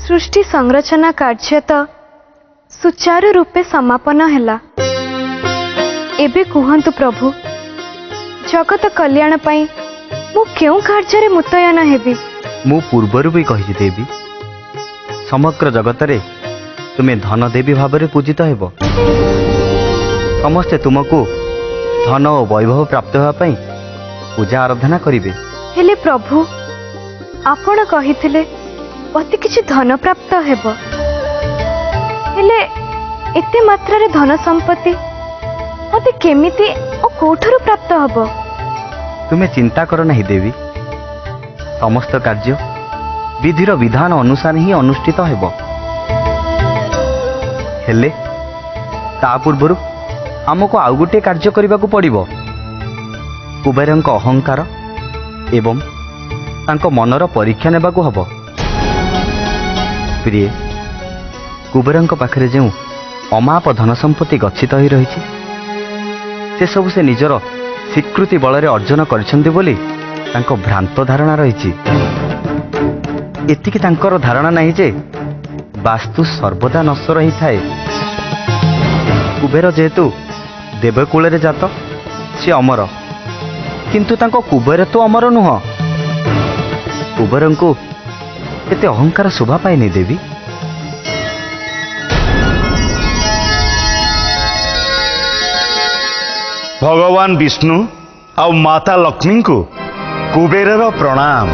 सृष्टि संरचना कार्य तो सुचारू रूपे समापन हैला। एबे कुहंतु प्रभु, जगत कल्याण पाई मु केउ कार्य रे मुतयन हेबी? मु पूर्वरु भी कहि देवी, समग्र जगत रे तुमे धन देवी भाव में पूजित हेब। समस्ते तुमको धन और वैभव प्राप्त होगा पाई पूजा आराधना करिवे। हेले प्रभु, आपण कहिथिले अति किछि धन प्राप्त हेब, हेले एते मात्रा रे धन संपत्ति अति केमिति ओ कोठरु प्राप्त हब? तुमे चिंता कर नहीं देवी, समस्त कार्य विधिर विधान अनुसार ही अनुष्ठित हेब। हेले ता पूर्वरु आमको आउ गोटे कार्य करने को पड़िबो। कुबेरंक अहंकार एवं तांको मनर परीक्षा नेबाकू हब। प्रिय, कुबेरंक पाखरे जो अमाप धन संपत्ति गच्छित हो रही से सब से निजर स्वीकृति बल अर्जन करिसेंती बोली तांको भ्रांत धारणा रही। एतिकी तांकर धारणा नहीं जे वास्तु सर्वदा नश्वर ही थाए। कुबेर जेहेतु देवकूल रे जात, सी अमर, किंतु तांको कुबेर तो अमर नुह। कुबेर को एते अहंकार शोभा पाएनी देवी। भगवान विष्णु आ माता लक्ष्मी को कुबेरर प्रणाम।